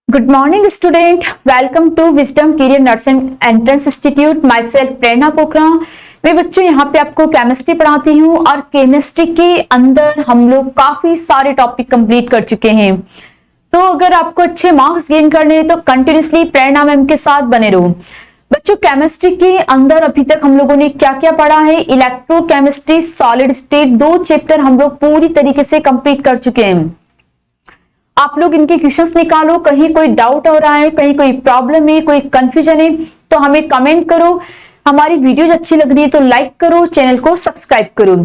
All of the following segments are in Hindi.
Good morning, student. Welcome to Wisdom Career Nursing Entrance Institute. Myself प्रेरणा पोखरा। मैं बच्चों यहाँ पे आपको केमिस्ट्री पढ़ाती हूँ और केमिस्ट्री के अंदर हम लोग काफी सारे टॉपिक कंप्लीट कर चुके हैं। तो अगर आपको अच्छे मार्क्स गेन करने हैं तो कंटिन्यूसली प्रेरणा मैम के साथ बने रहो। बच्चों केमिस्ट्री के अंदर अभी तक हम लोगों ने क्या क्या पढ़ा है? इलेक्ट्रोकेमिस्ट्री, सॉलिड स्टेट, 2 चैप्टर हम लोग पूरी तरीके से कंप्लीट कर चुके हैं। आप लोग इनके क्वेश्चंस निकालो, कहीं कोई डाउट हो रहा है, कहीं कोई प्रॉब्लम है, कोई कंफ्यूजन है तो हमें कमेंट करो। हमारी वीडियोज अच्छी लग रही है तो लाइक करो, चैनल को सब्सक्राइब करो।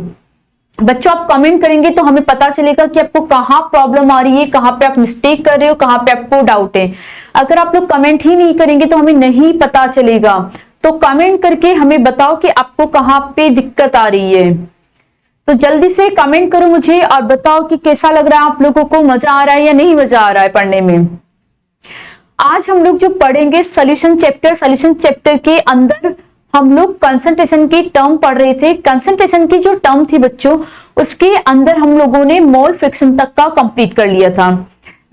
बच्चों आप कमेंट करेंगे तो हमें पता चलेगा कि आपको कहाँ प्रॉब्लम आ रही है, कहाँ पे आप मिस्टेक कर रहे हो, कहाँ पे आपको डाउट है। अगर आप लोग कमेंट ही नहीं करेंगे तो हमें नहीं पता चलेगा। तो कमेंट करके हमें बताओ कि आपको कहाँ पे दिक्कत आ रही है। तो जल्दी से कमेंट करो मुझे और बताओ कि कैसा लग रहा है, आप लोगों को मजा आ रहा है या नहीं मजा आ रहा है पढ़ने में। आज हम लोग जो पढ़ेंगे सॉल्यूशन चैप्टर के अंदर हम लोग कंसंट्रेशन की टर्म पढ़ रहे थे। कंसंट्रेशन की जो टर्म थी बच्चों, उसके अंदर हम लोगों ने मोल फ्रिक्शन तक का कंप्लीट कर लिया था।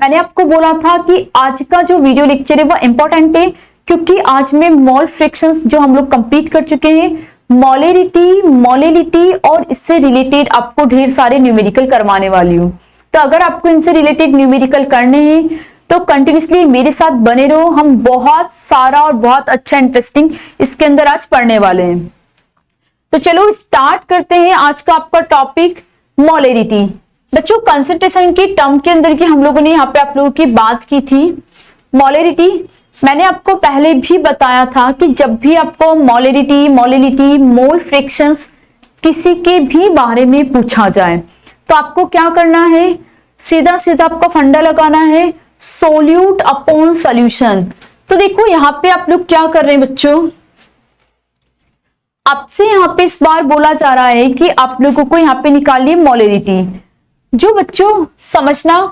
मैंने आपको बोला था कि आज का जो वीडियो लेक्चर है वो इंपॉर्टेंट है, क्योंकि आज में मोल फ्रिक्शंस जो हम लोग कंप्लीट कर चुके हैं, मोलेलिटी और इससे रिलेटेड आपको ढेर सारे न्यूमेरिकल करवाने वाली हूँ। तो अगर आपको इनसे रिलेटेड न्यूमेरिकल करने हैं तो कंटिन्यूसली मेरे साथ बने रहो। हम बहुत सारा और बहुत अच्छा इंटरेस्टिंग इसके अंदर आज पढ़ने वाले हैं। तो चलो स्टार्ट करते हैं आज का आपका टॉपिक मोलेरिटी। बच्चों कंसंट्रेशन की टर्म के अंदर की हम लोगों ने यहाँ पे आप लोगों की बात की थी। मोलेरिटी मैंने आपको पहले भी बताया था कि जब भी आपको मोलेरिटी, मोल फ्रिक्शंस किसी के भी बारे में पूछा जाए तो आपको क्या करना है? सीधा सीधा आपका फंडा लगाना है, सोल्यूट अपॉन सॉल्यूशन। तो देखो यहाँ पे आप लोग क्या कर रहे हैं बच्चों, आपसे यहाँ पे इस बार बोला जा रहा है कि आप लोगों को यहाँ पे निकालिए मोलेरिटी। जो बच्चों समझना,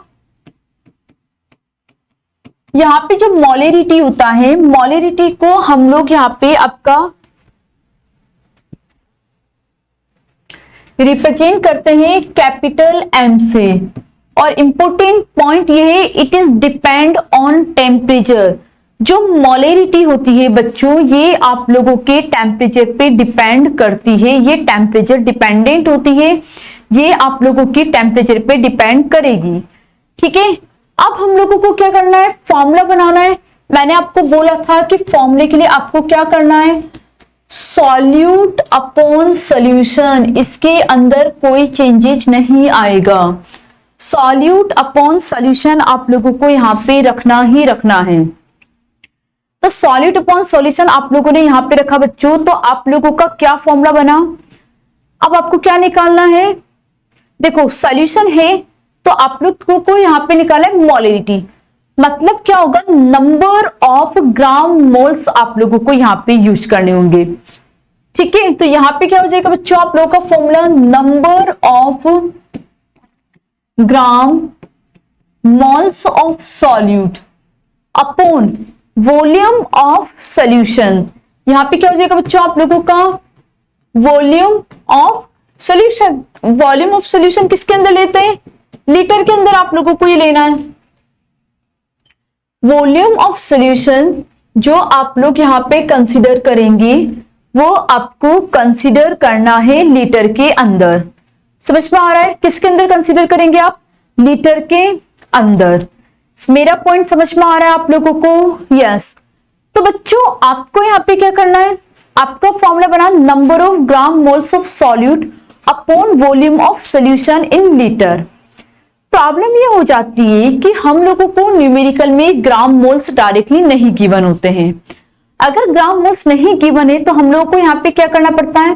यहाँ पे जो मोलेरिटी होता है, मोलेरिटी को हम लोग यहाँ पे आपका रिप्रेजेंट करते हैं कैपिटल एम से। और इंपॉर्टेंट पॉइंट ये है, it is depend on temperature. जो मोलेरिटी होती है बच्चों, ये आप लोगों के टेम्परेचर पे डिपेंड करती है। ये टेम्परेचर डिपेंडेंट होती है, ये आप लोगों की टेम्परेचर पे डिपेंड करेगी। ठीक है, अब हम लोगों को क्या करना है? फॉर्मूला बनाना है। मैंने आपको बोला था कि फॉर्मूले के लिए आपको क्या करना है? Solute upon solution. इसके अंदर कोई चेंजेस नहीं आएगा। सॉल्यूट अपॉन सॉल्यूशन आप लोगों को यहाँ पे रखना ही रखना है। तो सॉल्यूट अपॉन सॉल्यूशन आप लोगों ने यहाँ पे रखा बच्चों, तो आप लोगों का क्या फॉर्मूला बना? अब आपको क्या निकालना है? देखो सॉल्यूशन है तो आप लोगों को यहाँ पे निकाला है मोलेरिटी। मतलब क्या होगा? नंबर ऑफ ग्राम मोल्स आप लोगों को यहाँ पे यूज करने होंगे। ठीक है, तो यहाँ पे क्या हो जाएगा बच्चों आप लोगों का formula? Number of gram moles of solute upon volume of solution. यहाँ पे क्या हो जाएगा बच्चों आप लोगों का? Volume of solution. Volume of solution किसके अंदर लेते हैं? लीटर के अंदर आप लोगों को ये लेना है। वॉल्यूम ऑफ सॉल्यूशन जो आप लोग यहाँ पे कंसीडर करेंगे वो आपको कंसीडर करना है लीटर के अंदर। समझ में आ रहा है? किसके अंदर कंसीडर करेंगे आप? लीटर के अंदर। मेरा पॉइंट समझ में आ रहा है आप लोगों को? यस। तो बच्चों आपको यहाँ पे क्या करना है? आपका फॉर्मूला बना number of gram moles of solute upon volume of solution in litre. Problem ये हो जाती है कि हम लोगों को न्यूमेरिकल में ग्राम मोल्स डायरेक्टली नहीं गिवन होते हैं। अगर ग्राम मोल्स नहीं गिवन है तो हम लोगों को यहाँ पे क्या करना पड़ता है?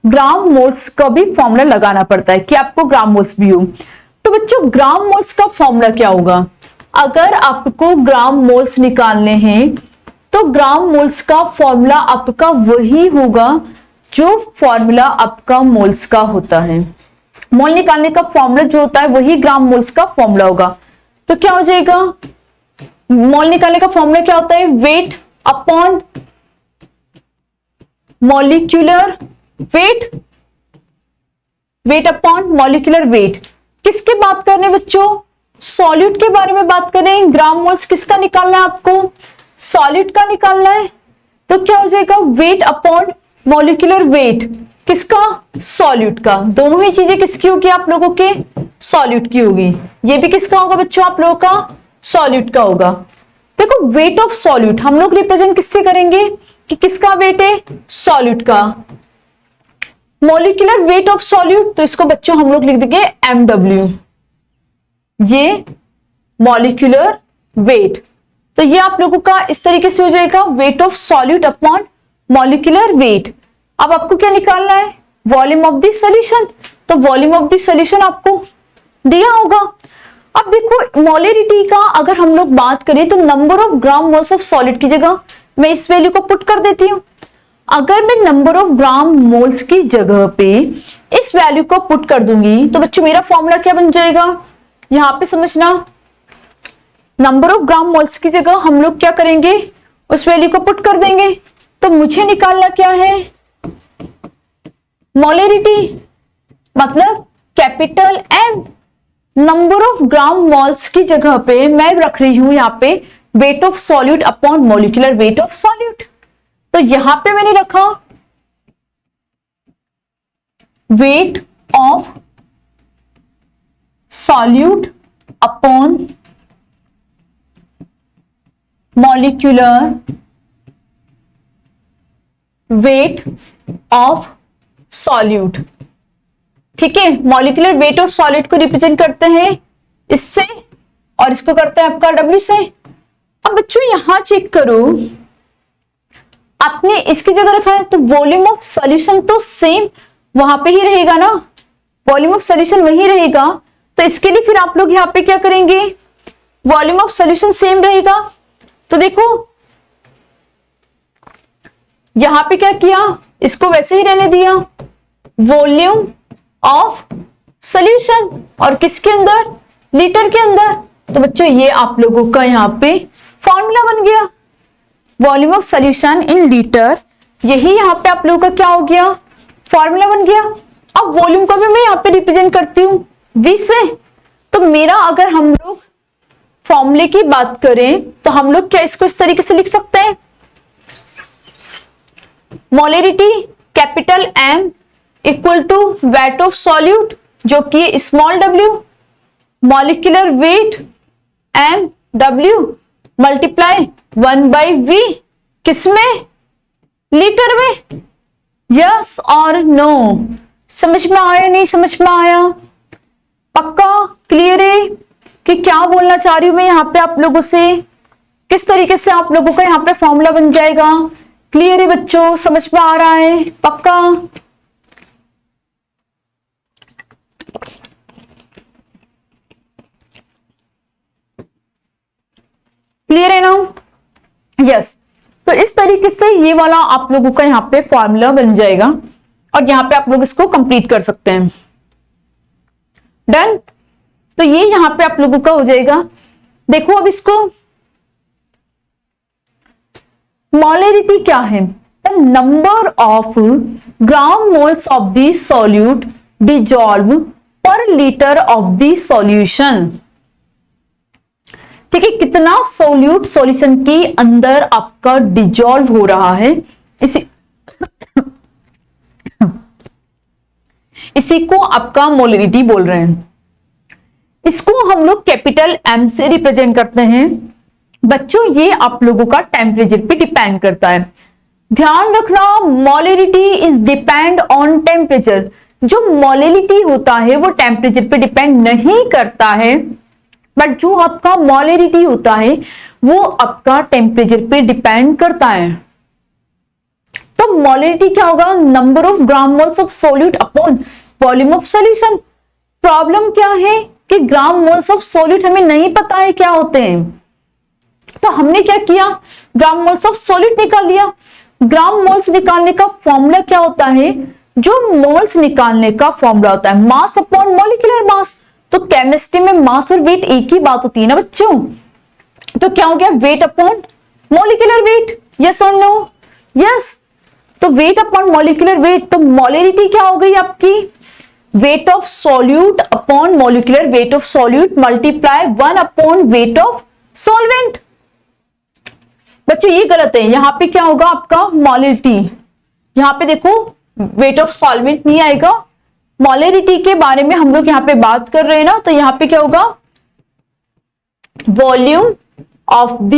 ग्राम मोल्स का भी फॉर्मूला लगाना पड़ता है कि आपको ग्राम मोल्स भी हो। तो बच्चों ग्राम मोल्स का फॉर्मूला क्या होगा? अगर आपको ग्राम मोल्स निकालने हैं तो ग्राम मोल्स का फॉर्मूला आपका वही होगा जो फॉर्मूला आपका मोल्स का होता है। मोल निकालने का फॉर्मूला जो होता है वही ग्राम मोल्स का फॉर्मूला होगा। तो क्या हो जाएगा? मोल निकालने का फॉर्मूला क्या होता है? Weight upon molecular wait, weight upon molecular wait. किसके बात कर रहे हैं बच्चों? सॉल्यूट के बारे में बात करें, ग्राम मोल्स किसका निकालना है आपको, सॉलिड का निकालना है। तो क्या हो जाएगा, वेट अपॉन मॉलिक्यूलर वेट किसका, सॉल्यूट का। दोनों ही चीजें किसकी होगी आप लोगों के, सॉल्यूट की होगी। ये भी किसका होगा बच्चों, आप लोगों का सॉल्यूट का होगा। देखो वेट ऑफ सॉल्यूट हम लोग रिप्रेजेंट किससे करेंगे कि किसका वेट है, सॉल्यूट का। मॉलिक्यूलर वेट ऑफ सॉल्यूट, तो इसको बच्चों हम लोग लिख देंगे MW, ये मॉलिक्यूलर वेट। तो ये आप लोगों का इस तरीके से हो जाएगा, weight of solute upon molecular wait. अब आपको क्या निकालना है, वॉल्यूम ऑफ द सॉल्यूशन। तो वॉल्यूम ऑफ द सॉल्यूशन आपको दिया होगा। अब देखो मोलरिटी का अगर हम लोग बात करें तो number of gram moles of solid की जगह मैं इस वैल्यू को पुट कर देती हूं। अगर मैं नंबर ऑफ ग्राम मोल्स की जगह पे इस वैल्यू को पुट कर दूंगी तो बच्चों मेरा फॉर्मूला क्या बन जाएगा, यहां पे समझना, नंबर ऑफ ग्राम मोल्स की जगह हम लोग क्या करेंगे, उस वैल्यू को पुट कर देंगे। तो मुझे निकालना क्या है, मोलरिटी, मतलब capital M। Number of gram moles की जगह पे मैं रख रही हूं यहां पे wait of solute upon molecular weight of solute. तो यहां पे मैंने रखा wait of solute upon molecular weight of solute. ठीक है, मॉलिक्यूलर वेट ऑफ सॉलिड को रिप्रेजेंट करते हैं इससे और इसको करते हैं आपका W से। अब बच्चों यहां चेक करो, आपने इसकी जगह रखा है तो वॉल्यूम ऑफ सॉल्यूशन तो सेम वहां पे ही रहेगा ना, वॉल्यूम ऑफ सॉल्यूशन वही रहेगा। तो इसके लिए फिर आप लोग यहां पे क्या करेंगे, वॉल्यूम ऑफ सॉल्यूशन सेम रहेगा। तो देखो यहां पे क्या किया, इसको वैसे ही रहने दिया, वॉल्यूम ऑफ सॉल्यूशन, और किसके अंदर, लीटर के अंदर। तो बच्चों ये आप लोगों का यहाँ पे फॉर्मूला बन गया, volume of solution in litre. यही यहाँ पे आप लोगों का क्या हो गया, फॉर्मूला बन गया। अब वॉल्यूम को भी मैं यहाँ पे रिप्रेजेंट करती हूँ V से। तो मेरा अगर हम लोग फॉर्मूले की बात करें तो हम लोग क्या इसको इस तरीके से लिख सकते हैं, molarity capital M equal to weight of solute जो कि small w, molecular weight MW multiply 1/V, किसमें, लीटर में। यस और नो, समझ में आया नहीं समझ में आया, पक्का क्लियर है कि क्या बोलना चाह रही हूं मैं यहां पे आप लोगों से, किस तरीके से आप लोगों का यहां पे फॉर्मूला बन जाएगा। क्लियर है बच्चों, समझ में आ रहा है पक्का। क्लियर है ना, यस। तो इस तरीके से ये वाला आप लोगों का यहाँ पे फॉर्मूला बन जाएगा और यहाँ पे आप लोग इसको कंप्लीट कर सकते हैं। डन। तो ये यहाँ पे आप लोगों का हो जाएगा। देखो अब इसको, मोलरिटी क्या है, the number of gram moles of the solute dissolve पर लीटर ऑफ द सॉल्यूशन। ठीक है, कितना सोल्यूट सॉल्यूशन के अंदर आपका डिजॉल्व हो रहा है, इसी को आपका मोलरिटी बोल रहे हैं। इसको हम लोग कैपिटल M से रिप्रेजेंट करते हैं। बच्चों ये आप लोगों का टेम्परेचर पे डिपेंड करता है, ध्यान रखना। Molarity is depend on temperature. जो मोलरिटी होता है वो टेम्परेचर पे डिपेंड नहीं करता है, बट जो आपका मोलरिटी होता है वो आपका टेम्परेचर पे डिपेंड करता है। तो मोलरिटी क्या होगा, number of gram moles of solute upon volume of solution. Problem क्या है कि ग्राम मोल्स ऑफ सोल्यूट हमें नहीं पता है क्या होते हैं, तो हमने क्या किया, ग्राम मोल्स ऑफ सोल्यूट निकाल लिया। ग्राम मोल्स निकालने का फॉर्मूला क्या होता है, जो मोल्स निकालने का फॉर्मूला होता है मास अपॉन मॉलिक्यूलर मास। तो केमिस्ट्री में मास और वेट एक ही बात होती है ना बच्चों। तो क्या हो गया, weight upon molecular wait, yes or no, yes. तो वेट अपॉन मॉलिक्यूलर वेट, तो मोलरिटी क्या हो गई आपकी, wait of solute upon molecular weight of solute multiply 1 upon weight of solvent. बच्चों ये गलत है, यहां पे क्या होगा आपका मोलैलिटी, यहां पे देखो वेट ऑफ सॉल्वेंट नहीं आएगा, मोलैलिटी के बारे में हम लोग यहां पे बात कर रहे हैं ना, तो यहां पे क्या होगा वॉल्यूम ऑफ द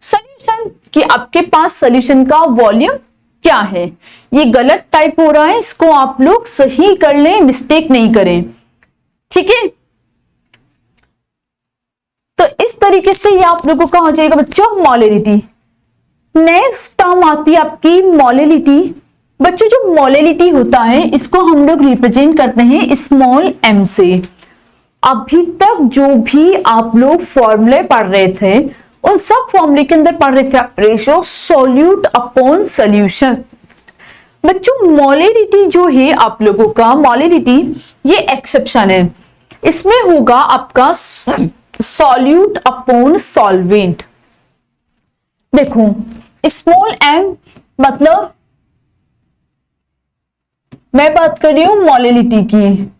सॉल्यूशन, कि आपके पास सॉल्यूशन का वॉल्यूम क्या है। ये गलत टाइप हो रहा है, इसको आप लोग सही कर लें, मिस्टेक नहीं करें, ठीक है। तो इस तरीके से ये आप लोगों का हो जाएगा बच्चों मोलैलिटी। नेक्स्ट टर्म आती है आपकी मोलैलिटी। बच्चों जो मोलैलिटी होता है इसको हम लोग रिप्रेजेंट करते हैं स्मॉल m से। अभी तक जो भी आप लोग फॉर्मूले पढ़ रहे थे उन सब फॉर्मूले के अंदर पढ़ रहे थे आप रेशियो सॉल्यूट अपॉन सॉल्यूशन। बच्चों मोलैलिटी जो है आप लोगों का मोलैलिटी ये एक्सेप्शन है, इसमें होगा आपका सॉल्यूट अपॉन सॉल्वेंट। देखो स्मॉल m मतलब मैं बात कर रही हूं मोलैलिटी की,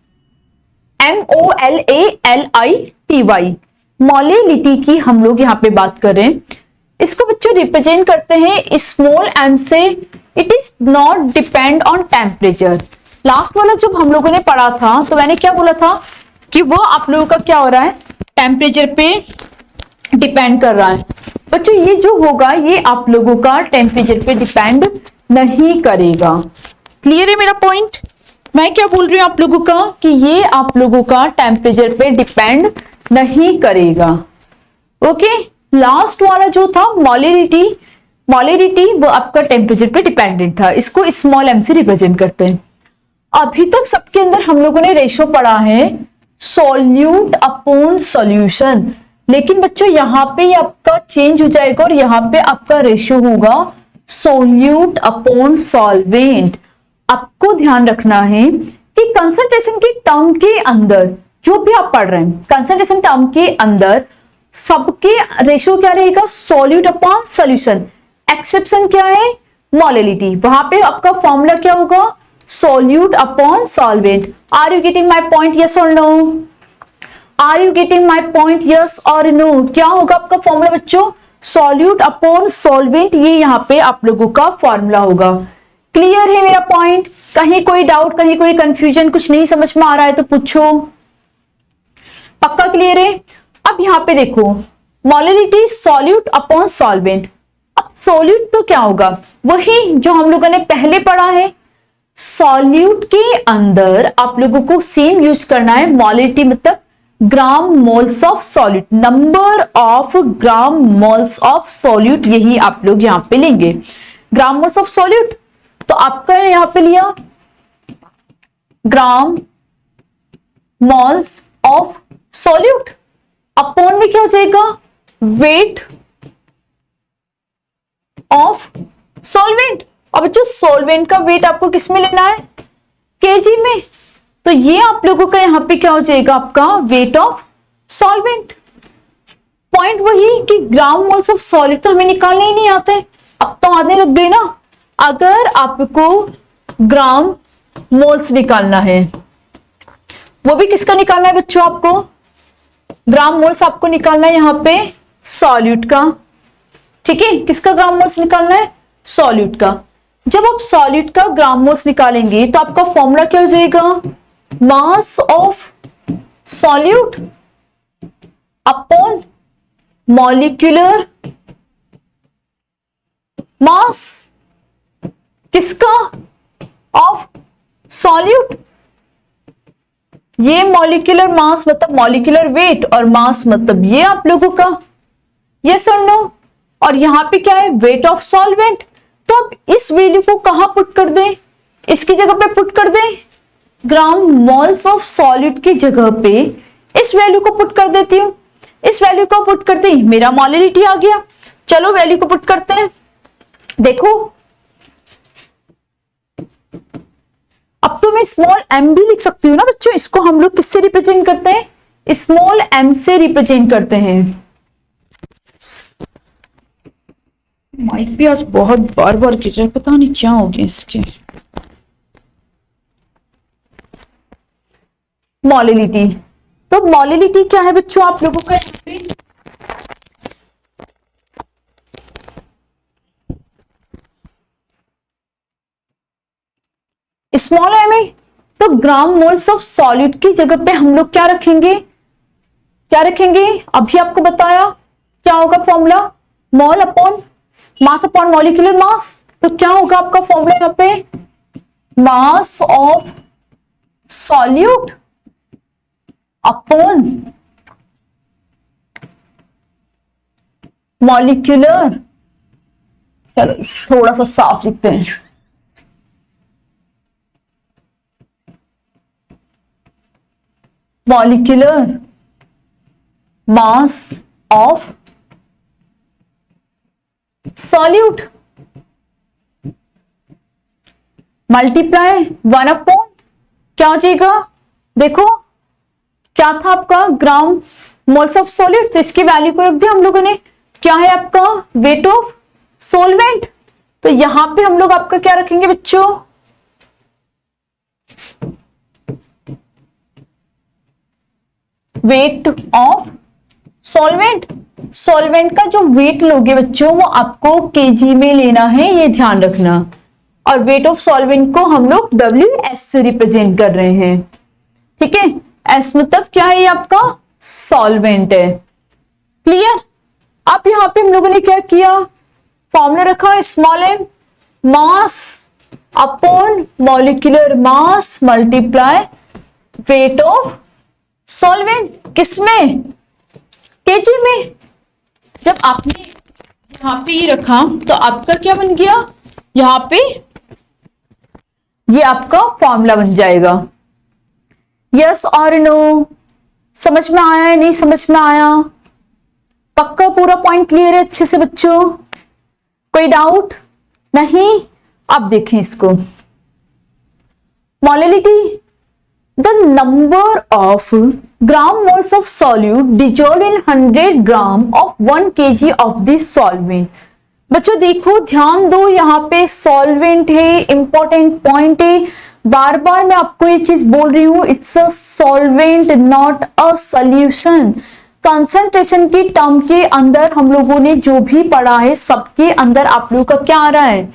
MOLALITY मोलैलिटी की हम लोग यहां पे बात कर रहे हैं। इसको बच्चों रिप्रेजेंट करते हैं स्मॉल m से। It is not depend on temperature. Last वाला जब हम लोगों ने पढ़ा था तो मैंने क्या बोला था कि वो आप लोगों का क्या हो रहा है टेम्परेचर पे डिपेंड कर रहा है। बच्चों ये जो होगा ये आप लोगों का टेम्परेचर पे डिपेंड नहीं करेगा। क्लियर है मेरा पॉइंट? मैं क्या बोल रही हूं आप लोगों का कि ये आप लोगों का टेम्परेचर पे डिपेंड नहीं करेगा। ओके, लास्ट वाला जो था मोलैलिटी, मोलैलिटी वो आपका टेम्परेचर पे डिपेंडेंट था, इसको स्मॉल m से रिप्रेजेंट करते हैं। अभी तक सबके अंदर हम लोगों ने रेशो पढ़ा है सॉल्यूट अपॉन सॉल्यूशन, लेकिन बच्चों यहां पे आपका चेंज हो जाएगा और यहां पे आपका रेशियो होगा सॉल्यूट अपॉन सॉल्वेंट। आपको ध्यान रखना है कि कंसंट्रेशन की टर्म के अंदर जो भी आप पढ़ रहे हैं कंसंट्रेशन टर्म के अंदर सबके रेशियो क्या रहेगा सॉल्यूट अपॉन सॉल्यूशन। एक्सेप्शन क्या है मोलैलिटी, वहां पे आपका फॉर्मूला क्या होगा solute upon solvent. Are you getting my point, yes or no? Are you getting my point, yes or no? क्या होगा आपका फॉर्मूला बच्चों सॉल्यूट अपॉन सॉल्वेंट, ये यहाँ पे आप लोगों का फॉर्मूला होगा। क्लियर है मेरा पॉइंट? कहीं कोई डाउट, कहीं कोई कंफ्यूजन, कुछ नहीं समझ में आ रहा है तो पूछो। पक्का क्लियर है? अब यहाँ पे देखो मोलैलिटी सॉल्यूट अपॉन सॉल्वेंट। अब सॉल्यूट तो क्या होगा वही जो हम लोगों ने पहले पढ़ा है। सॉल्यूट के अंदर आप लोगों को सेम यूज करना है, मोलैलिटी मतलब gram moles of solute, number of gram moles of solute, यही आप लोग यहां पे लेंगे ग्राम मोल्स ऑफ सॉल्यूट। तो आपका यहां पे लिया ग्राम मोल्स ऑफ सॉल्यूट अपॉन में क्या हो जाएगा वेट ऑफ सॉल्वेंट। अब जो सॉल्वेंट का वेट आपको किस में लेना है केजी में, तो ये आप लोगों का यहां पे क्या हो जाएगा आपका वेट ऑफ सॉल्वेंट। पॉइंट वही कि ग्राम मोल्स ऑफ सॉलिड तो हमें निकालने ही नहीं आते, अब तो आने लग गए ना। अगर आपको ग्राम मोल्स निकालना है, वो भी किसका निकालना है बच्चों आपको ग्राम मोल्स आपको निकालना है यहां पे सॉल्यूट का, ठीक है। किसका ग्राम मोल्स निकालना है सॉल्यूट का। जब आप सॉल्यूट का ग्राम मोल्स निकालेंगे तो आपका फॉर्मूला क्या हो जाएगा mass of solute upon molecular मास किसका ऑफ सॉल्यूट। ये मॉलिक्यूलर मास मतलब मॉलिक्यूलर वेट और मास मतलब ये आप लोगों का यस और नो। और यहां पे क्या है वेट ऑफ सॉल्वेंट, तो अब इस वैल्यू को कहां पुट कर दें, इसकी जगह पे पुट कर दें ग्राम मोल्स ऑफ सॉलिड की जगह पे इस वैल्यू को पुट कर देती हूं। इस वैल्यू को पुट करते ही मेरा मोलैलिटी आ गया। चलो वैल्यू को पुट करते हैं। देखो अब तो मैं स्मॉल m भी लिख सकती हूँ ना बच्चों, इसको हम लोग किससे रिप्रेजेंट करते हैं स्मॉल m से रिप्रेजेंट करते हैं। माइक भी आज बहुत बार बार गिर रहा है, पता नहीं क्या हो गया इसके। मोलिलिटी। तो मोलिलिटी क्या है बच्चों आप लोगों का यहाँ पे, स्मॉल एम ए। तो ग्राम मोल्स ऑफ सॉलिड की जगह पे हम लोग क्या रखेंगे, क्या रखेंगे, अभी आपको बताया क्या होगा formula, mole upon mass upon molecular मास। तो क्या होगा आपका फॉर्मूला यहाँ पे, mass of solute upon molecular, चलो थोड़ा सा साफ लिखते हैं, molecular mass of solute multiply 1 upon क्या हो जाएगा, देखो क्या था आपका ग्राम मोल्स ऑफ सॉलिड, तो इसकी वैल्यू को रख दिया हम लोगों ने, क्या है आपका वेट ऑफ सोलवेंट। तो यहां पे हम लोग आपका क्या रखेंगे बच्चों, वेट ऑफ सॉल्वेंट। सॉल्वेंट का जो वेट लोगे बच्चों वो आपको केजी में लेना है, ये ध्यान रखना। और वेट ऑफ सॉल्वेंट को हम लोग WS से रिप्रेजेंट कर रहे हैं, ठीक है। एस मतलब क्या है, ये आपका सॉल्वेंट है। क्लियर। अब यहां पे हम लोगों ने क्या किया, फॉर्मूला रखा small M mass upon molecular mass multiply weight of solvent, किसमें, केजी में। जब आपने यहां पे ये रखा तो आपका क्या बन गया, यहां पे ये आपका फॉर्मूला बन जाएगा। यस और नो, समझ में आया है, नहीं समझ में आया, पक्का पूरा पॉइंट क्लियर है अच्छे से बच्चों, कोई डाउट नहीं। अब देखें इसको, molality, the number of gram moles of solute dissolved in 100 gram of 1 kg of this solvent। बच्चों देखो ध्यान दो, यहाँ पे सॉल्वेंट है, इंपॉर्टेंट पॉइंट है, बार बार मैं आपको ये चीज बोल रही हूं, it's a solvent not a solution. Concentration की टर्म के अंदर हम लोगों ने जो भी पढ़ा है सबके अंदर आप लोगों का क्या आ रहा है,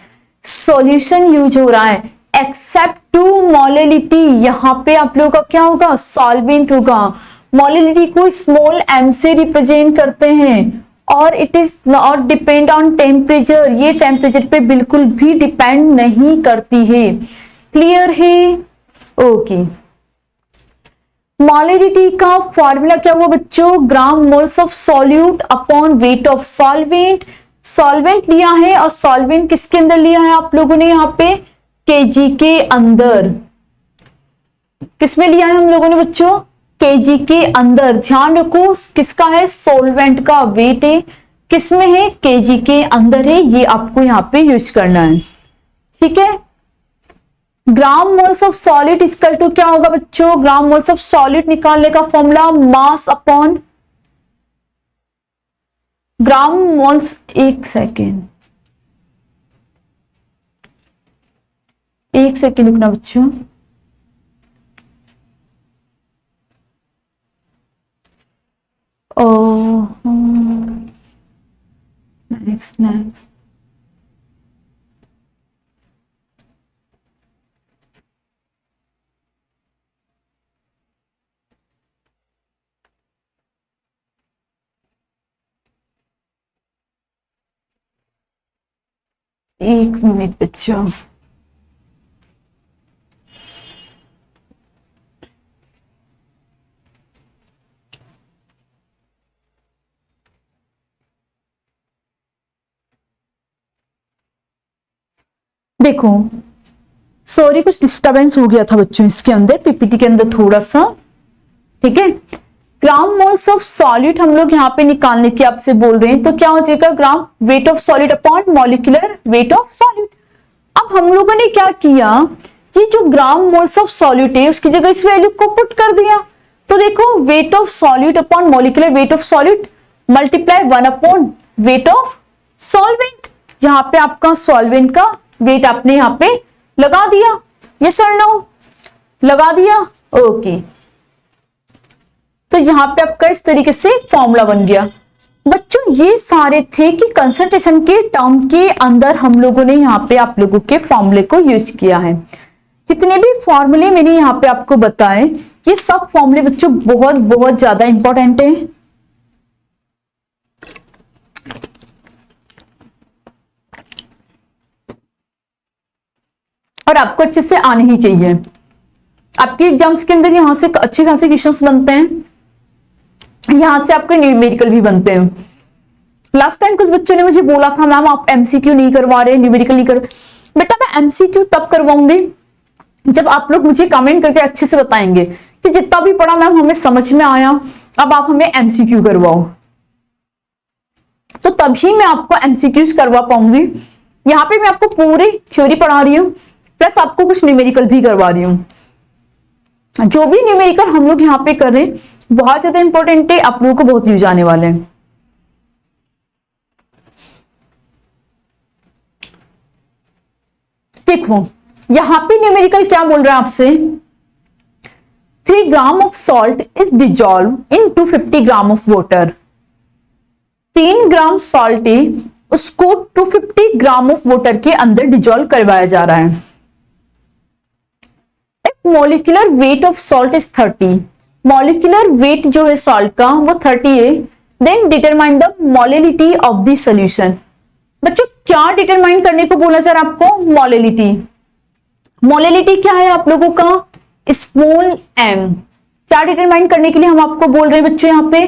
सॉल्यूशन यूज हो रहा है, एक्सेप्ट टू मोलिलिटी। यहां पे आप लोगों का क्या होगा, सॉल्वेंट होगा। मोलिलिटी को स्मॉल एम से रिप्रेजेंट करते हैं और it is not depend on temperature, ये टेम्परेचर पे बिल्कुल भी डिपेंड नहीं करती है। क्लियर है, ओके। मोलिलिटी का फॉर्मूला क्या हुआ बच्चों, gram moles of solute upon weight of solvent. Solvent लिया है और सॉल्वेंट किसके अंदर लिया है आप लोगों ने, यहाँ पे केजी के अंदर। किसमें लिया है हम लोगों ने बच्चों, केजी के अंदर। ध्यान रखो किसका है, सोलवेंट का वेट है, किसमें है, केजी के अंदर है, ये आपको यहाँ पे यूज करना है, ठीक है। Gram moles of solid equal to क्या होगा बच्चों, ग्राम मोल्स ऑफ सॉलिड निकालने का formula mass upon gram moles, एक सेकेंड रुकना बच्चों, नेक्स्ट एक मिनट बच्चों, देखो सॉरी कुछ डिस्टरबेंस हो गया था बच्चों इसके अंदर, पीपीटी के अंदर थोड़ा सा, ठीक है। ग्राम मोल्स ऑफ सॉलिड हम लोग यहाँ पे निकालने की आपसे बोल रहे हैं, तो क्या हो जाएगा, gram weight of solid upon molecular weight of solid. अब हम लोगों ने क्या किया कि जो ग्राम मोल्स ऑफ सॉलिड है उसकी जगह इस वैल्यू को पुट कर दिया। तो देखो weight of solid upon molecular weight of solid multiply 1 upon weight of solvent. यहाँ पे आपका सॉल्वेंट का वेट आपने यहाँ पे लगा दिया, यस और नो, लगा दिया, ओके। तो यहाँ पे आपका इस तरीके से फॉर्मूला बन गया। बच्चों ये सारे थे कि कंसंट्रेशन के टर्म के अंदर हम लोगों ने यहाँ पे आप लोगों के फॉर्मूले को यूज किया है। जितने भी फॉर्मूले मैंने यहाँ पे आपको बताए, ये सब फॉर्मूले बच्चों बहुत बहुत ज्यादा इंपॉर्टेंट है। और आपको अच्छे से आने ही चाहिए। आपके एग्जाम्स के अंदर यहाँ से अच्छे खासे क्वेश्चंस बनते हैं, यहां से आपके न्यूमेरिकल भी बनते हैं। लास्ट टाइम कुछ बच्चों ने मुझे बोला था मैम आप एमसीक्यू नहीं करवा रहे, न्यूमेरिकल नहीं कर। बेटा मैं एमसीक्यू तब करवाऊंगी जब आप लोग मुझे कमेंट करके अच्छे से बताएंगे कि जितना भी पढ़ा मैम हमें समझ में आया, अब आप हमें एमसीक्यू करवाओ, तो तभी मैं आपको एमसीक्यूज करवा पाऊंगी। यहाँ पे मैं आपको पूरी थ्योरी पढ़ा रही हूँ, प्लस आपको कुछ न्यूमेरिकल भी करवा रही हूँ। जो भी न्यूमेरिकल हम लोग यहाँ पे कर रहे हैं बहुत ज्यादा इंपॉर्टेंट है, आप लोगों को बहुत यूज आने वाले हैं। देखो यहां पे न्यूमेरिकल क्या बोल रहा है आपसे, 3 gram of salt is dissolve in 250 gram of water. 3 gram salt है, उसको 250 ग्राम ऑफ वाटर के अंदर डिजॉल्व करवाया जा रहा है। If molecular weight of salt is 30, molecular weight जो है सॉल्ट का वो 30 है, then determine the molality of the solution. बच्चों क्या डिटरमाइन करने को बोला जा रहा है आपको, मोलिलिटी। मोलिलिटी क्या है आप लोगों का, स्मॉल m। क्या डिटरमाइन करने के लिए हम आपको बोल रहे हैं बच्चों यहाँ पे,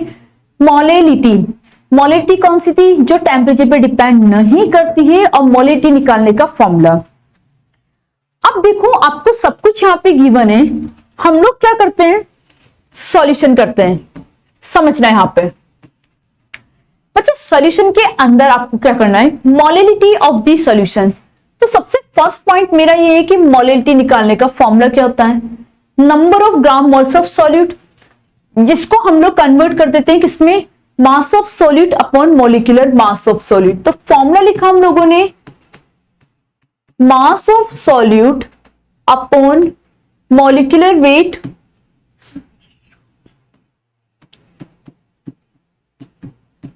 मोलिलिटी। मोलिलिटी कौन सी थी, जो टेम्परेचर पे डिपेंड नहीं करती है, और मोलिलिटी निकालने का फॉर्मूला। अब देखो आपको सब कुछ यहाँ पे गिवन है, हम लोग क्या करते हैं, सॉल्यूशन करते हैं। समझना है यहाँ पे बच्चों, सॉल्यूशन के अंदर आपको क्या करना है, मोलिलिटी ऑफ द सॉल्यूशन। तो सबसे फर्स्ट पॉइंट मेरा ये है कि मोलिलिटी निकालने का फॉर्मूला क्या होता है, number of gram moles of solute, जिसको हम लोग कन्वर्ट कर देते हैं किसमें, mass of solute upon molecular mass of solute. तो फॉर्मूला लिखा हम लोगों ने, mass of solute upon molecular weight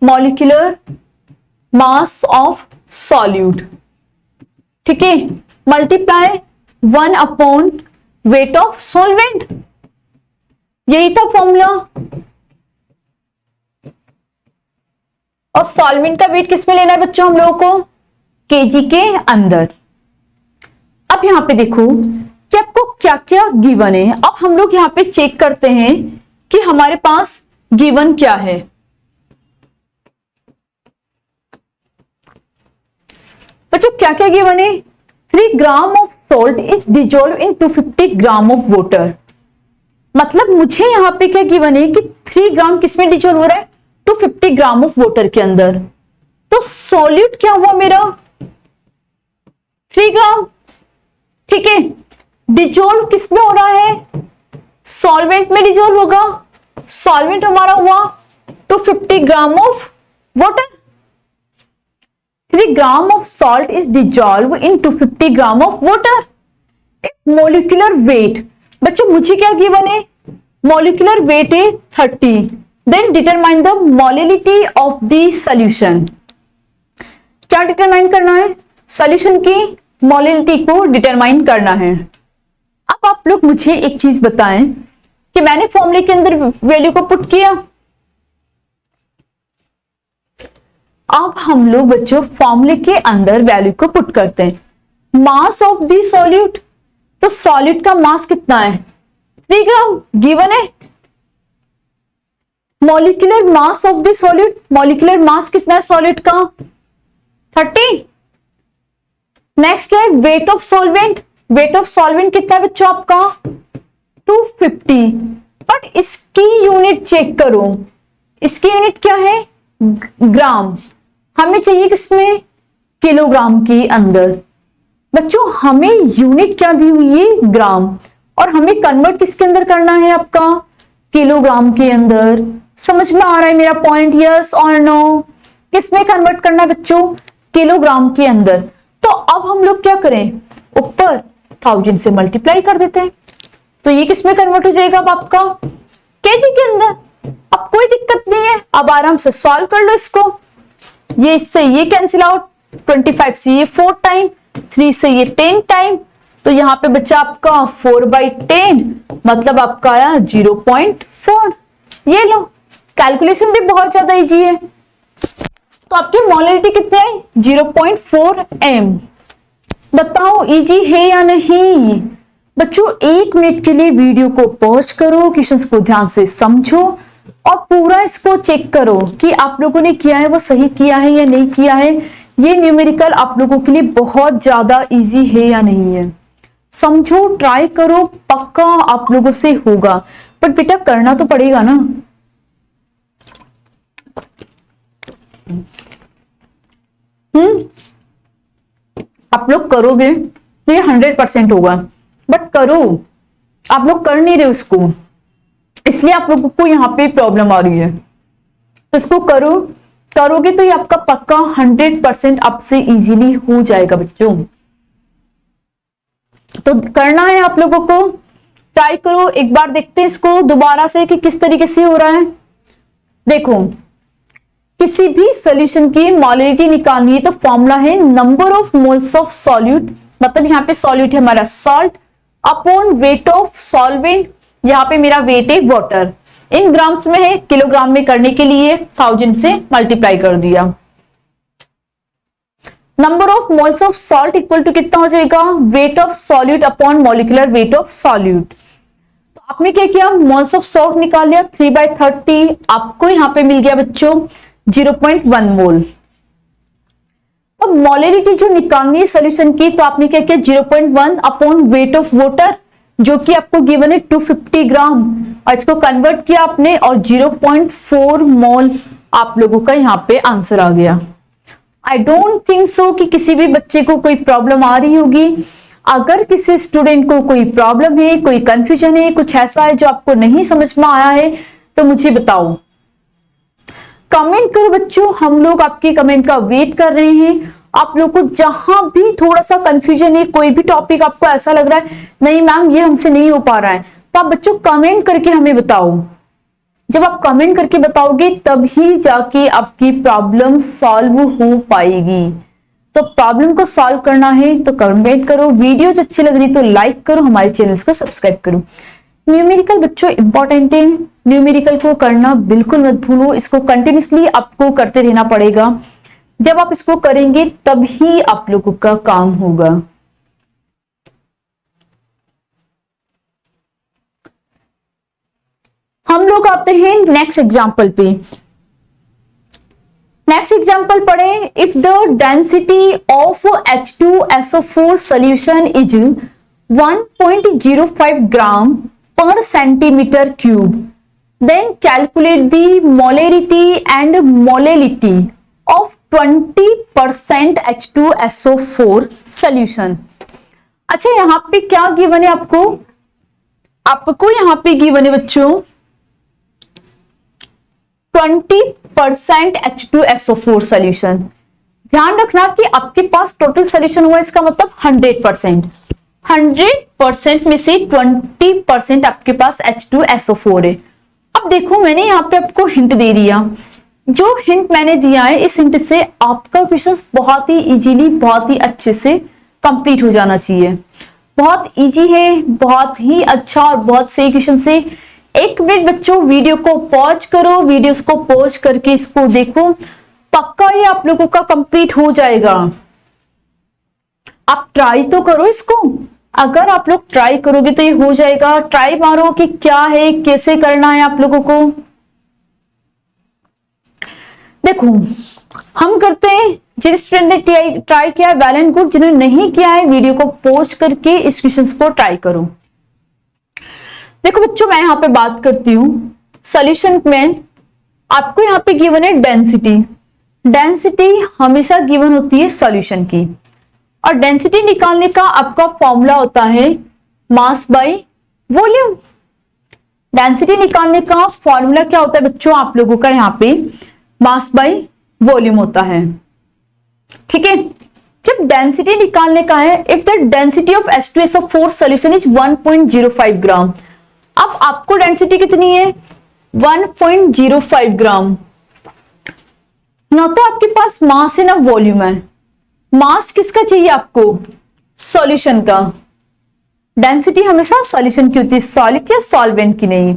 molecular mass of solute, ठीक है, multiply 1 upon weight of solvent. यही था फॉर्मूला। और सॉल्वेंट का वेट किसमें लेना है बच्चों हम लोगों को, केजी के अंदर। अब यहां पे देखो कि आपको क्या क्या गिवन है। अब हम लोग यहां पे चेक करते हैं कि हमारे पास गिवन क्या है। बच्चों क्या क्या गिवन है, 3 gram of salt is dissolve in 250 gram of water. मतलब मुझे यहां पे क्या गिवन है कि 3 ग्राम किसमें डिजोल्व हो रहा है, 250 ग्राम ऑफ वाटर के अंदर। तो सॉल्यूट क्या हुआ मेरा, 3 ग्राम, ठीक है। डिजोल्व किसमें हो रहा है, सॉल्वेंट में डिजोल्व होगा। सॉल्वेंट हमारा हुआ 250 gram of water. 3 gram of salt is dissolved in 250 gram of water. Molecular weight, बच्चों मुझे क्या गिवन है, मोलिकुलर वेट है 30, then determine the molality of the solution. क्या डिटरमाइन करना है, सॉल्यूशन की मोलिलिटी को डिटरमाइन करना है। अब आप लोग मुझे एक चीज बताएं कि मैंने फॉर्मूले के अंदर वैल्यू को पुट किया। अब हम लोग बच्चों फॉर्मूले के अंदर वैल्यू को पुट करते हैं, मास ऑफ द सॉल्यूट। तो सॉल्यूट का मास कितना है, 3 ग्राम गिवन है। Molecular mass of the solute, molecular mass कितना है सॉल्यूट का, 30। नेक्स्ट क्या है, weight of solvent, wait of solvent कितना है बच्चों आपका, 250। बट इसकी यूनिट चेक करो, इसकी यूनिट क्या है, ग्राम। हमें चाहिए किसमें, किलोग्राम के अंदर। बच्चों हमें यूनिट क्या दी हुई है, ग्राम, और हमें कन्वर्ट किसके अंदर करना है आपका, किलोग्राम के अंदर। समझ में आ रहा है मेरा पॉइंट, यस और नो। किसमें कन्वर्ट करना है बच्चों, किलोग्राम के अंदर। तो अब हम लोग क्या करें, ऊपर 1000 से मल्टीप्लाई कर देते हैं, तो ये किसमें कन्वर्ट हो जाएगा अब आपका, केजी के अंदर। अब कोई दिक्कत नहीं है, अब आराम से सॉल्व कर लो इसको। ये इससे ये कैंसिल आउट, 25 से ये 4 टाइम, 3 से ये 10 टाइम, तो यहां पे बच्चा आपका 4/10, मतलब आपका आया 0.4। ये लो, कैलकुलेशन भी बहुत ज्यादा इजी है। तो आपकी मोलैरिटी कितने है? 0.4 m। बताओ इजी है या नहीं? बच्चों 1 मिनट के लिए वीडियो को पॉज करो, क्वेश्चंस को ध्यान से समझो और पूरा इसको चेक करो कि आप लोगों ने किया है वो सही किया है या नहीं किया है। ये न्यूमेरिकल आप लोगों के लिए बहुत ज्यादा इजी है या नहीं है, समझो, ट्राई करो, पक्का आप लोगों से होगा, बट बेटा करना तो पड़ेगा ना। आप लोग करोगे तो ये 100% होगा, बट करो, आप लोग कर नहीं रहे उसको, इसलिए आप लोगों को यहाँ पे प्रॉब्लम आ रही है। तो इसको करो, करोगे तो ये आपका पक्का 100% आपसे इजीली हो जाएगा बच्चों। तो करना है आप लोगों को, ट्राई करो। एक बार देखते हैं इसको दोबारा से कि किस तरीके से हो रहा है। देखो, किसी भी सॉल्यूशन की मोलैरिटी निकालनी है तो फॉर्मूला है number of moles of solute, मतलब यहाँ पे सॉल्यूट है हमारा salt, upon weight of solvent, यहाँ पे मेरा वेट है वाटर, इन ग्राम्स में है, किलोग्राम में करने के लिए 1000 से मल्टीप्लाई कर दिया। Number of moles of salt equal to कितना हो जाएगा? Weight of solute upon molecular weight of solute. तो आपने क्या किया? मोल्स ऑफ सॉल्ट निकाल लिया, 3/30, आपको यहां पे मिल गया बच्चों 0.1 मोल। तो मोलैरिटी जो निकालनी है सोल्यूशन की, तो आपने क्या किया? 0.1 अपॉन वेट ऑफ वाटर, जो कि आपको गिवन है 250 ग्राम, और इसको कन्वर्ट किया आपने और 0.4 मोल आप लोगों का यहाँ पे आंसर आ गया। आई डोंट थिंक सो कि किसी भी बच्चे को कोई प्रॉब्लम आ रही होगी। अगर किसी स्टूडेंट को कोई प्रॉब्लम है, कोई कंफ्यूजन है, कुछ ऐसा है जो आपको नहीं समझ में आया है, तो मुझे बताओ, कमेंट करो बच्चों, हम लोग आपके कमेंट का वेट कर रहे हैं। आप लोग को जहां भी थोड़ा सा कंफ्यूजन है, कोई भी टॉपिक आपको ऐसा लग रहा है नहीं मैम ये हमसे नहीं हो पा रहा है, तो आप बच्चों कमेंट करके हमें बताओ। जब आप कमेंट करके बताओगे तभी जाके आपकी प्रॉब्लम सॉल्व हो पाएगी। तो प्रॉब्लम को सॉल्व करना है तो कमेंट करो, वीडियोज अच्छी लग रही तो लाइक करो, हमारे चैनल को सब्सक्राइब करो। न्यूमेरिकल बच्चों इंपॉर्टेंट है, न्यूमेरिकल को करना बिल्कुल मत भूलो, इसको कंटिन्यूसली आपको करते रहना पड़ेगा। जब आप इसको करेंगे तभी आप लोगों का काम होगा। हम लोग आते हैं नेक्स्ट एग्जांपल पे। नेक्स्ट एग्जांपल पढ़े, if the density of H2SO4 solution is 1.05 gram per centimetre cube, then calculate the molarity and molality of 20% H2SO4 solution. अच्छा, यहां पे क्या गिवन है आपको यहां पे गिवन है बच्चों 20% H2SO4 सॉल्यूशन। ध्यान रखना कि आपके पास टोटल सॉल्यूशन हुआ, इसका मतलब 100% में से 20% आपके पास H2SO4 है। अब देखो, मैंने यहाँ पे आपको हिंट दे दिया, जो हिंट मैंने दिया है इस हिंट से आपका क्वेश्चन बहुत ही इजीली, बहुत ही अच्छे से कंप्लीट हो जाना चाहिए। बहुत इजी है, बहुत ही अच्छा और बहुत सही क्वेश्चन से। 1 मिनट बच्चों वीडियो को पॉज करो, वीडियो को पॉज करके इसको देखो, पक्का ये आप लोगों का कंप्लीट हो जाएगा। आप ट्राई तो करो इसको, अगर आप लोग ट्राई करोगे तो ये हो जाएगा। ट्राई मारो कि क्या है, कैसे करना है आप लोगों को। देखो, हम करते हैं, जिन स्टूडेंट ने ट्राई किया वेल एंड गुड, जिन्होंने नहीं किया है वीडियो को पॉज करके इस क्वेश्चन को ट्राई करो। देखो बच्चों, मैं यहां पे बात करती हूं सॉल्यूशन में। आपको यहां पे गिवन है डेंसिटी। डेंसिटी हमेशा गिवन होती है सॉल्यूशन की, और डेंसिटी निकालने का आपका फॉर्मूला होता है मास बाय वॉल्यूम। डेंसिटी निकालने का फॉर्मूला क्या होता है बच्चों आप लोगों का? यहाँ पे मास बाय वॉल्यूम होता है, ठीक है। जब डेंसिटी निकालने का है, if the density of H2SO4 solution is 1.05 ग्राम, अब आपको डेंसिटी कितनी है? 1.05 ग्राम। ना तो आपके पास मास है ना वॉल्यूम है। मास किसका चाहिए आपको? सॉल्यूशन का। डेंसिटी हमेशा सॉल्यूशन की होती है, सॉलिड या सॉल्वेंट की नहीं।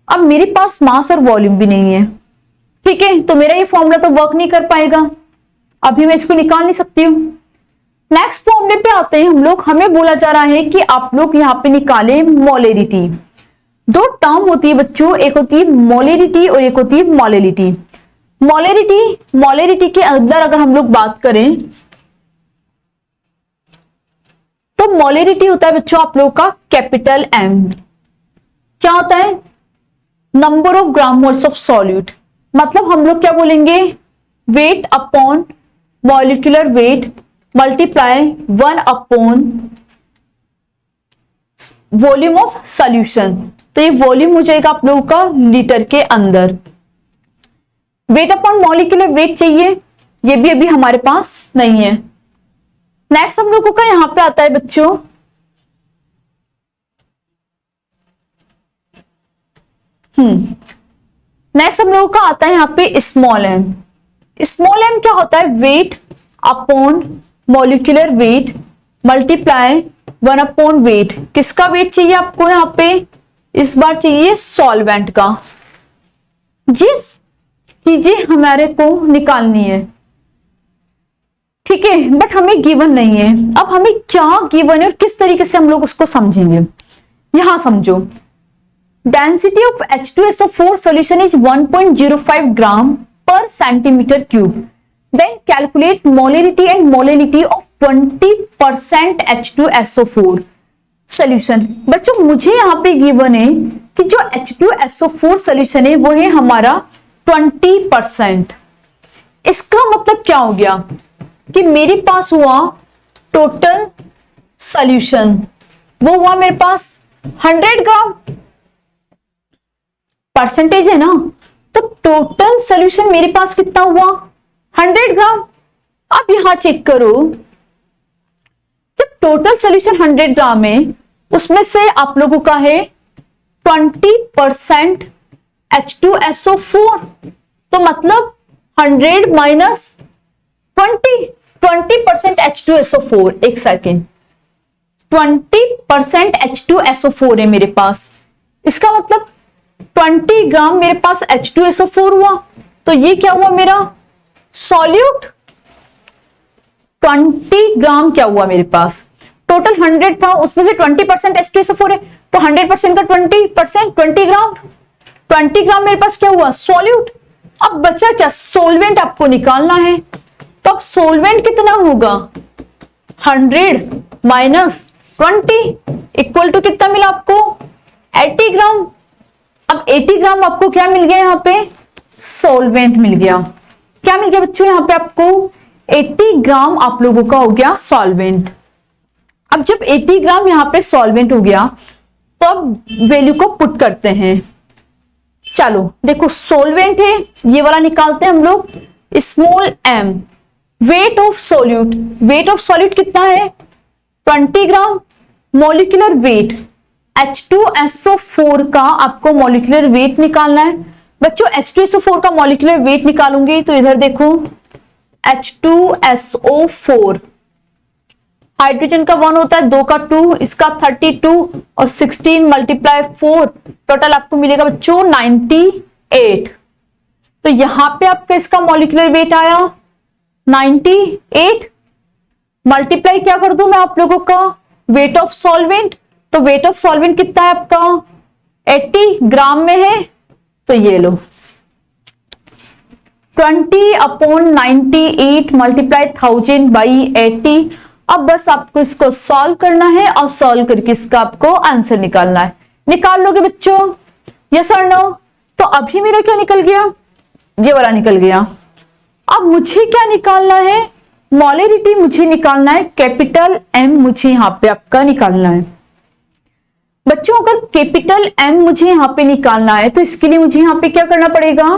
अब मेरे पास मास और वॉल्यूम भी नहीं है, ठीक है, तो मेरा ये फॉर्मूला तो वर्क नहीं कर पाएगा, अभी मैं इसको निकाल नहीं सकती हूँ। नेक्स्ट फॉर्मूले पे आते हैं हम लोग। हमें बोला जा रहा है कि आप लोग यहाँ पे निकाले मोलेरिटी। दो टर्म होती है बच्चों, एक होती है मोलेरिटी और एक होती है मोलेलिटी। मोलेरिटी के अंदर अगर हम लोग बात करें तो मोलेरिटी होता है बच्चों आप लोगों का कैपिटल एम। क्या होता है? Number of gram moles of solute. मतलब हम लोग क्या बोलेंगे? Weight upon molecular weight multiply 1 upon volume of solution. तो ये वॉल्यूम हो जाएगा आप लोगों का लीटर के अंदर। वेट अपॉन मॉलिक्यूलर वेट चाहिए, ये भी अभी हमारे पास नहीं है। नेक्स्ट हम लोगों का यहां पे आता है बच्चों नेक्स्ट हम लोगों का आता है यहां पे स्मॉल एम। स्मॉल एम क्या होता है? Weight upon molecular weight multiply 1 upon weight. किसका वेट चाहिए आपको यहां पे? इस बार चाहिए सॉल्वेंट का। जिस चीजें हमारे को निकालनी है, ठीक है, बट हमें गिवन नहीं है। अब हमें क्या गिवन है और किस तरीके से हम लोग उसको समझेंगे, यहां समझो। Density of H2SO4 solution is 1.05 gram per centimetre cube. Then calculate molarity and molality of 20% H2SO4 solution. बच्चों मुझे यहां पे गिवन है कि जो H2SO4 सोल्यूशन है वो है हमारा 20%। इसका मतलब क्या हो गया कि मेरे पास हुआ टोटल सोल्यूशन, वो हुआ मेरे पास 100 ग्राम। परसेंटेज है ना, तो टोटल सोल्यूशन मेरे पास कितना हुआ? 100 ग्राम। अब यहां चेक करो, जब टोटल सोल्यूशन 100 ग्राम है उसमें से आप लोगों का है 20% H2SO4, तो मतलब 100 माइनस 20% H2SO4। एक सेकेंड, 20% H2SO4 है मेरे पास। इसका मतलब 20 ग्राम मेरे पास H2SO4 हुआ, तो ये क्या हुआ मेरा? सॉल्यूट। 20 ग्राम क्या हुआ मेरे पास? टोटल 100 था, उसमें से 20% H2SO4 है, तो 100% का 20%, 20 ग्राम। 20 ग्राम मेरे पास क्या हुआ? सॉल्यूट। अब बचा क्या? सोलवेंट आपको निकालना है। तो अब सोलवेंट कितना होगा? 100 माइनस 20 इक्वल टू कितना मिला आपको? 80 ग्राम। अब 80 ग्राम आपको क्या मिल गया? यहां पे सोलवेंट मिल गया। क्या मिल गया बच्चों? यहां पे आपको 80 ग्राम आप लोगों का हो गया सॉल्वेंट। अब जब 80 ग्राम यहां पे सॉल्वेंट हो गया तो अब वैल्यू को पुट करते हैं। चलो देखो, सोलवेंट है, ये वाला निकालते हैं हम लोग। Small M, weight of solute. Weight of solute कितना है? 20 ग्राम। मॉलिक्यूलर वेट H2SO4 का आपको मॉलिक्यूलर वेट निकालना है। बच्चों H2SO4 का मॉलिक्यूलर वेट निकालूंगी तो इधर देखो, H2SO4 हाइड्रोजन का 1 होता है, 2 का 2, इसका 32 और 16 मल्टीप्लाई 4, टोटल आपको मिलेगा बच्चों 98। तो यहां पे आपका इसका मॉलिक्यूलर वेट आया 98। मल्टीप्लाई क्या कर दूं मैं आप लोगों का? Wait of solvent. तो वेट ऑफ सॉल्वेंट कितना है आपका? 80 ग्राम में है, तो ये लो 20/98 मल्टीप्लाई 1000/80। अब बस आपको इसको सॉल्व करना है और सॉल्व करके इसका आपको आंसर निकालना है। निकाल लोगे बच्चों? Yes or no? तो अभी मेरा क्या निकल गया? ये वाला निकल गया। अब मुझे क्या निकालना है? मोलेरिटी मुझे निकालना है, कैपिटल एम मुझे यहां पे आपका निकालना है। बच्चों अगर कैपिटल एम मुझे यहां पे निकालना है तो इसके लिए मुझे यहां पे क्या करना पड़ेगा?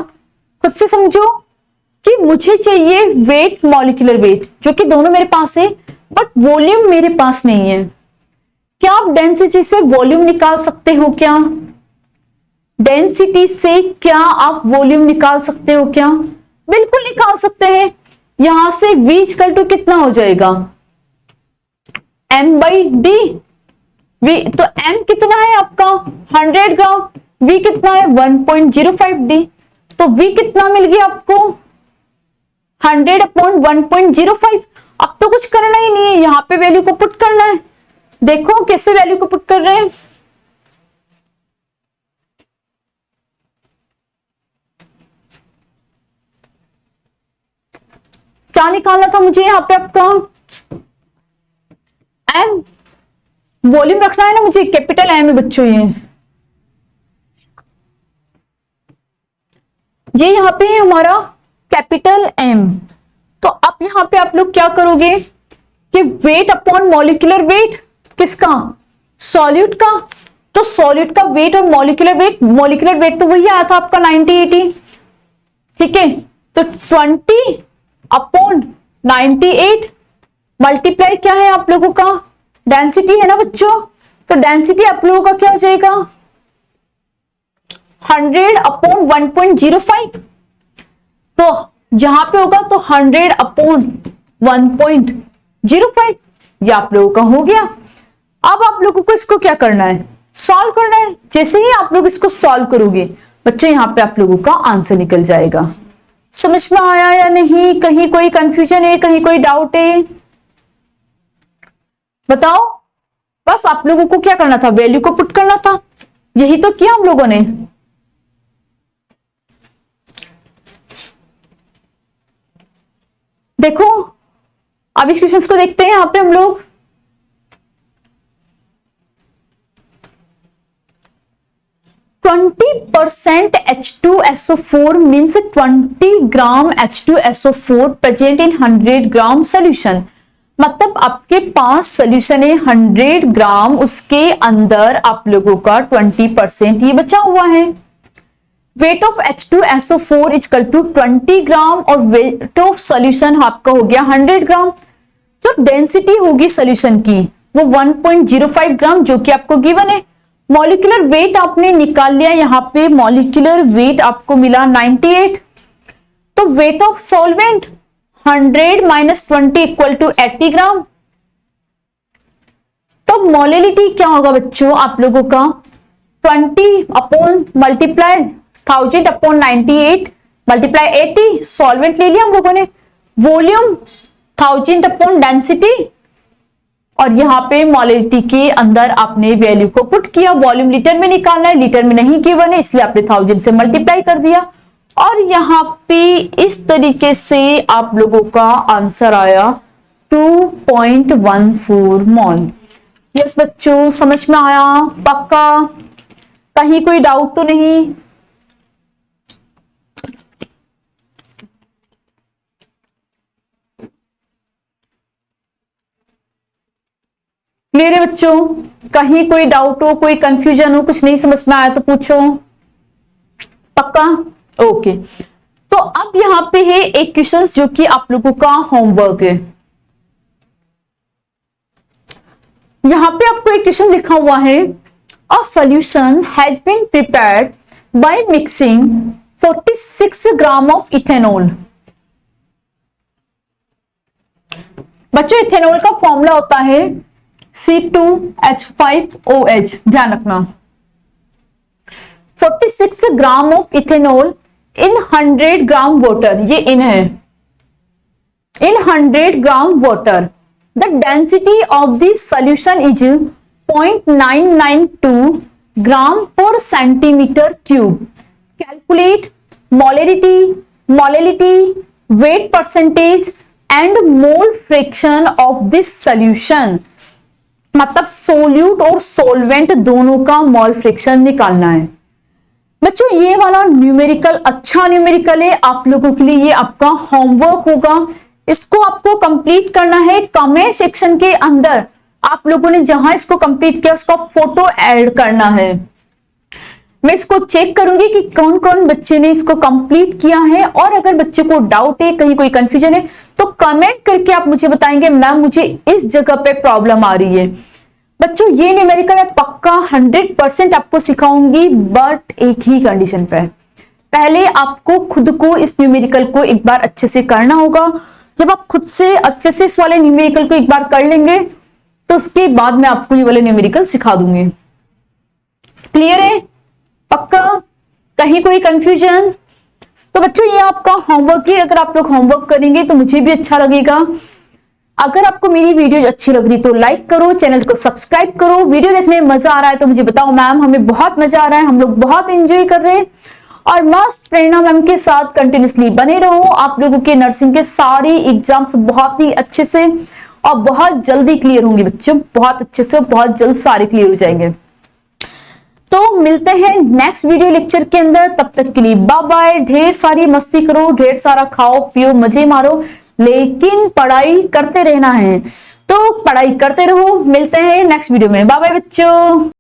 खुद से समझो कि मुझे चाहिए वेट, मॉलिक्यूलर वेट, जो कि दोनों मेरे पास है, बट वॉल्यूम मेरे पास नहीं है। क्या आप डेंसिटी से वॉल्यूम निकाल सकते हो क्या? डेंसिटी से क्या आप वॉल्यूम निकाल सकते हो क्या? बिल्कुल निकाल सकते हैं। यहां से V इक्वल टू कितना हो जाएगा? M by D. V तो M कितना है आपका 100 ग्राम, V कितना है 1.05 डी। तो V कितना मिल गया आपको 100 अपॉन 1.05। अब तो कुछ करना ही नहीं है, यहां पे वैल्यू को पुट करना है। देखो कैसे वैल्यू को पुट कर रहे हैं। क्या निकालना था मुझे यहां पे आपका M, वॉल्यूम रखना है ना मुझे, कैपिटल M है बच्चों। ये यहाँ पे है हमारा कैपिटल M। तो अब यहां पे आप लोग क्या करोगे कि वेट अपॉन मॉलिक्यूलर वेट किसका? सॉल्यूट का। तो सॉल्यूट का वेट और मॉलिक्यूलर वेट तो वही आया था आपका 90-80, ठीक है। तो 20 अपॉन 98 मल्टीप्लाई क्या है आप लोगों का? डेंसिटी है ना बच्चों। तो डेंसिटी आप लोगों का क्या हो जाएगा 100 अपॉन 1.05। तो यहां पे होगा तो 100 अपॉन 1.05, ये आप लोगों का हो गया। अब आप लोगों को इसको क्या करना है? सॉल्व करना है। जैसे ही आप लोग इसको सॉल्व करोगे बच्चों, यहां पे आप लोगों का आंसर निकल जाएगा। समझ में आया या नहीं? कहीं कोई कंफ्यूजन है, कहीं कोई डाउट है? बताओ। बस आप लोगों को क्या करना था? वैल्यू को पुट करना था। यही तो किया हम लोगों ने। देखो अब इस क्वेश्चन को देखते हैं। यहां पे हम लोग 20% H2SO4 means 20 gram H2SO4 present in 100 gram solution. मतलब आपके पास सोल्यूशन है 100 ग्राम, उसके अंदर आप लोगों का 20% ये बचा हुआ है। Weight of H2SO4 equal to 20 gram और वेट ऑफ सोल्यूशन आपका हो गया 100 ग्राम। जो डेंसिटी होगी सोल्यूशन की वो 1.05 ग्राम, जो कि आपको गिवन है। मॉलिक्यूलर वेट आपने निकाल लिया, यहां पे मॉलिक्यूलर वेट आपको मिला 98। तो weight of solvent 100 minus 20 equal to 80 gram. तो मोलिलिटी क्या होगा बच्चों आप लोगों का 20 upon multiply 1000 upon 98 multiply 80, solvent ले लिया हम लोगों ने। वॉल्यूम 1000 अपॉन डेंसिटी, और यहां पे मोलिलिटी के अंदर आपने वैल्यू को पुट किया। वॉल्यूम लीटर में निकालना है, लीटर में नहीं गिवन है, इसलिए आपने 1000 से मल्टीप्लाई कर दिया। और यहां पे इस तरीके से आप लोगों का आंसर आया 2.14 मोल। यस बच्चों, समझ में आया? पक्का? कहीं कोई डाउट तो नहीं? क्लियर है बच्चों? कहीं कोई डाउट हो, कोई कंफ्यूजन हो, कुछ नहीं समझ में आया तो पूछो। पक्का? ओके। तो अब यहां पे है एक क्वेश्चन जो कि आप लोगों का होमवर्क है। यहां पे आपको एक क्वेश्चन लिखा हुआ है, a solution has been prepared by mixing 46 gram of ethanol. बच्चों इथेनॉल का फॉर्मूला होता है C2H5OH, ध्यान रखना। 46 gram of ethanol in 100 gram water, ये इन है, in 100 gram water the density of the solution is 0.992 gram per centimetre cube. Calculate molality, weight percentage and mole fraction of this solution. मतलब सोल्यूट और सोलवेंट दोनों का मोल फ्रैक्शन निकालना है। बच्चों ये वाला न्यूमेरिकल अच्छा न्यूमेरिकल है, आप लोगों के लिए ये आपका होमवर्क होगा। इसको आपको कंप्लीट करना है। कमेंट सेक्शन के अंदर आप लोगों ने जहां इसको कंप्लीट किया उसका फोटो ऐड करना है। मैं इसको चेक करूंगी कि कौन कौन बच्चे ने इसको कंप्लीट किया है, और अगर बच्चे को डाउट है, कहीं कोई कंफ्यूजन है, तो कमेंट करके आप मुझे बताएंगे मैम मुझे इस जगह पे प्रॉब्लम आ रही है, बच्चों ये न्यूमेरिकल मैं पक्का 100% आपको सिखाऊंगी, बट एक ही कंडीशन पे। पहले आपको खुद को इस न्यूमेरिकल को एक बार अच्छे से करना होगा। जब आप खुद से अच्छे से इस वाले न्यूमेरिकल को एक बार कर लेंगे तो उसके बाद मैं आपको ये वाले न्यूमेरिकल सिखा दूंगी। क्लियर है? पक्का? कहीं कोई कंफ्यूजन? तो बच्चों ये आपका होमवर्क है। अगर आप लोग होमवर्क करेंगे तो मुझे भी अच्छा लगेगा। अगर आपको मेरी वीडियो अच्छी लग रही तो लाइक करो, चैनल को सब्सक्राइब करो। वीडियो देखने में मजा आ रहा है तो मुझे बताओ मैम, हमें बहुत मजा आ रहा है, हम लोग बहुत एंजॉय कर रहे हैं। और मस्त प्रेरणा मैम के साथ कंटिन्यूसली बने रहो। आप लोगों के नर्सिंग के सारे एग्जाम्स बहुत ही अच्छे से और बहुत जल्दी क्लियर होंगे बच्चों, बहुत अच्छे से, बहुत जल्द सारे क्लियर हो जाएंगे। तो मिलते हैं नेक्स्ट वीडियो लेक्चर के अंदर। तब तक के लिए बाय बाय। ढेर सारी मस्ती करो, ढेर सारा खाओ पियो, मजे मारो, लेकिन पढ़ाई करते रहना है। तो पढ़ाई करते रहो। मिलते हैं नेक्स्ट वीडियो में। बाय बाय बच्चों।